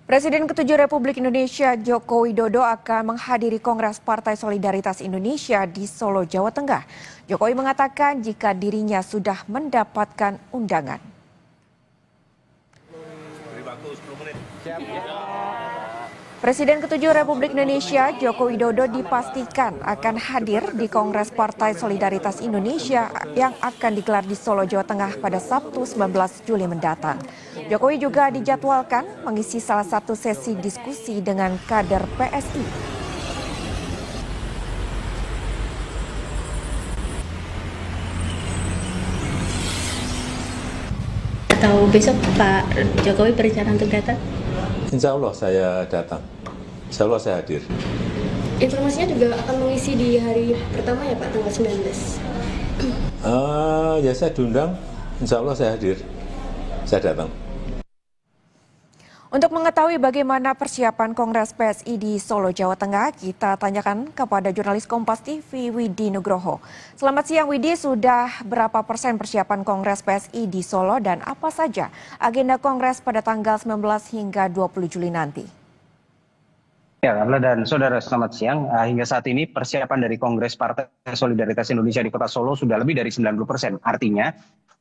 Presiden ke-7 Republik Indonesia Joko Widodo akan menghadiri Kongres Partai Solidaritas Indonesia di Solo, Jawa Tengah. Jokowi mengatakan jika dirinya sudah mendapatkan undangan. Presiden ke-7 Republik Indonesia Joko Widodo dipastikan akan hadir di Kongres Partai Solidaritas Indonesia yang akan digelar di Solo, Jawa Tengah pada Sabtu 19 Juli mendatang. Jokowi juga dijadwalkan mengisi salah satu sesi diskusi dengan kader PSI. Atau besok Pak Jokowi berencana untuk datang? Insya Allah saya datang, insya Allah saya hadir. Informasinya juga akan mengisi di hari pertama ya Pak, tanggal 19? Ya saya diundang, insya Allah saya hadir, saya datang. Untuk mengetahui bagaimana persiapan Kongres PSI di Solo, Jawa Tengah, kita tanyakan kepada jurnalis Kompas TV Widi Nugroho. Selamat siang Widi, sudah berapa persen persiapan Kongres PSI di Solo dan apa saja agenda Kongres pada tanggal 19 hingga 20 Juli nanti? Ya, Carla dan saudara, selamat siang. Hingga saat ini persiapan dari Kongres Partai Solidaritas Indonesia di Kota Solo sudah lebih dari 90%. Artinya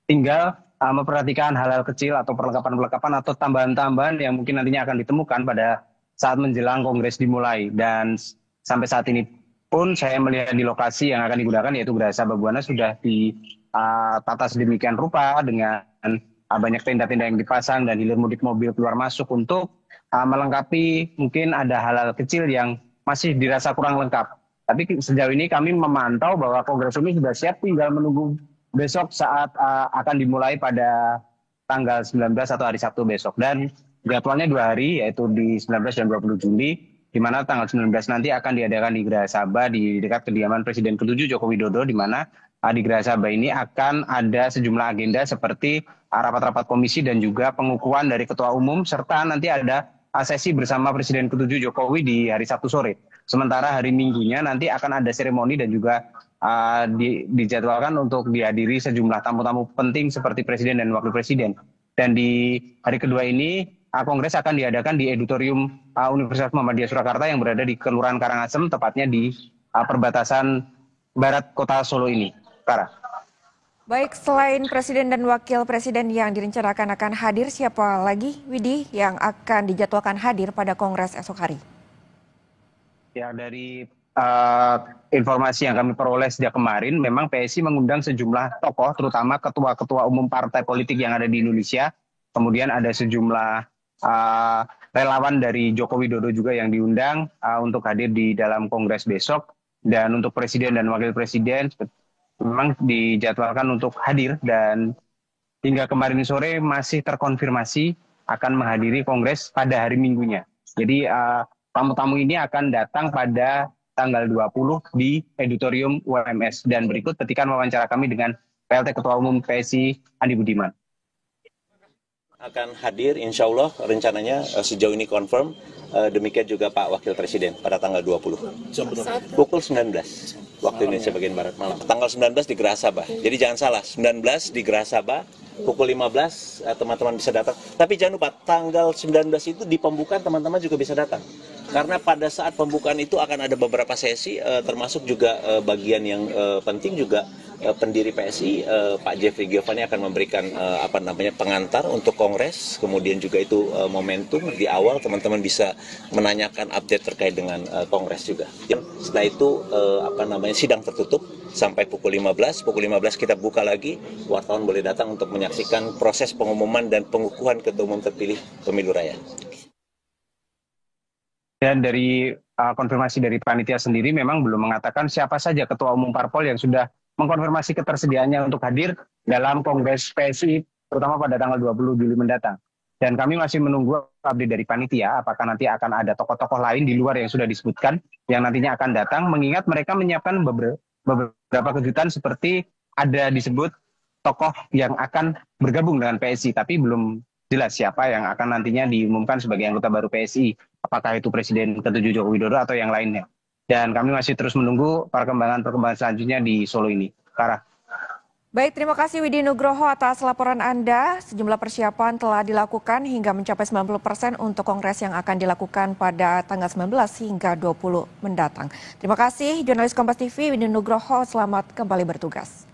tinggal memperhatikan hal-hal kecil atau perlengkapan-perlengkapan atau tambahan-tambahan yang mungkin nantinya akan ditemukan pada saat menjelang Kongres dimulai. Dan sampai saat ini pun saya melihat di lokasi yang akan digunakan yaitu Geraha Sababwana sudah ditata sedemikian rupa dengan banyak tenda-tenda yang dipasang dan hilir mudik mobil keluar masuk untuk melengkapi mungkin ada hal-hal kecil yang masih dirasa kurang lengkap. Tapi sejauh ini kami memantau bahwa Kongres ini sudah siap, tinggal menunggu besok saat akan dimulai pada tanggal 19 atau hari Sabtu besok. Dan jadwalnya 2 hari yaitu di 19 dan 20 Juli, di mana tanggal 19 nanti akan diadakan di Geraha Sabah di dekat kediaman Presiden ke-7 Joko Widodo, di mana di Geraha Sabah ini akan ada sejumlah agenda seperti rapat-rapat komisi dan juga pengukuhan dari Ketua Umum, serta nanti ada sesi bersama Presiden ke-7 Jokowi di hari Sabtu sore. Sementara hari Minggunya nanti akan ada seremoni dan juga dijadwalkan untuk dihadiri sejumlah tamu-tamu penting seperti Presiden dan Wakil Presiden. Dan di hari kedua ini Kongres akan diadakan di Auditorium Universitas Muhammadiyah Surakarta yang berada di Kelurahan Karangasem, tepatnya di perbatasan barat kota Solo ini. Tara. Baik, selain Presiden dan Wakil Presiden yang direncanakan akan hadir, siapa lagi Widi yang akan dijadwalkan hadir pada Kongres esok hari? Ya, dari informasi yang kami peroleh sejak kemarin, memang PSI mengundang sejumlah tokoh, terutama ketua-ketua umum partai politik yang ada di Indonesia. Kemudian ada sejumlah relawan dari Joko Widodo juga yang diundang untuk hadir di dalam Kongres besok. Dan untuk Presiden dan Wakil Presiden memang dijadwalkan untuk hadir, dan hingga kemarin sore masih terkonfirmasi akan menghadiri Kongres pada hari Minggunya. Jadi tamu-tamu ini akan datang pada tanggal 20 di Auditorium UMS. Dan berikut petikan wawancara kami dengan PLT Ketua Umum PSI Andi Budiman. Akan hadir insya Allah rencananya sejauh ini confirm, demikian juga Pak Wakil Presiden pada tanggal 20. Pukul 19 waktu Indonesia bagian Barat malam. Tanggal 19 di Geraha Sabah. Jadi jangan salah, 19 di Geraha Sabah, pukul 15 teman-teman bisa datang. Tapi jangan lupa tanggal 19 itu di pembukaan teman-teman juga bisa datang. Karena pada saat pembukaan itu akan ada beberapa sesi, termasuk juga bagian yang penting juga pendiri PSI Pak Jeffrey Giovanni akan memberikan pengantar untuk Kongres. Kemudian juga itu momentum di awal teman-teman bisa menanyakan update terkait dengan Kongres juga. Setelah itu sidang tertutup sampai pukul 15. Pukul 15 kita buka lagi, wartawan boleh datang untuk menyaksikan proses pengumuman dan pengukuhan ketua umum terpilih pemilu raya. Dan dari konfirmasi dari panitia sendiri memang belum mengatakan siapa saja ketua umum parpol yang sudah mengkonfirmasi ketersediaannya untuk hadir dalam Kongres PSI, terutama pada tanggal 20 Juli mendatang. Dan kami masih menunggu update dari panitia, apakah nanti akan ada tokoh-tokoh lain di luar yang sudah disebutkan, yang nantinya akan datang, mengingat mereka menyiapkan beberapa kejutan seperti ada disebut tokoh yang akan bergabung dengan PSI, tapi belum jelas siapa yang akan nantinya diumumkan sebagai anggota baru PSI, apakah itu Presiden ke-7 Joko Widodo atau yang lainnya. Dan kami masih terus menunggu perkembangan selanjutnya di Solo ini. Kara. Baik, terima kasih Widi Nugroho atas laporan Anda. Sejumlah persiapan telah dilakukan hingga mencapai 90% untuk kongres yang akan dilakukan pada tanggal 19 hingga 20 mendatang. Terima kasih jurnalis Kompas TV Widi Nugroho, selamat kembali bertugas.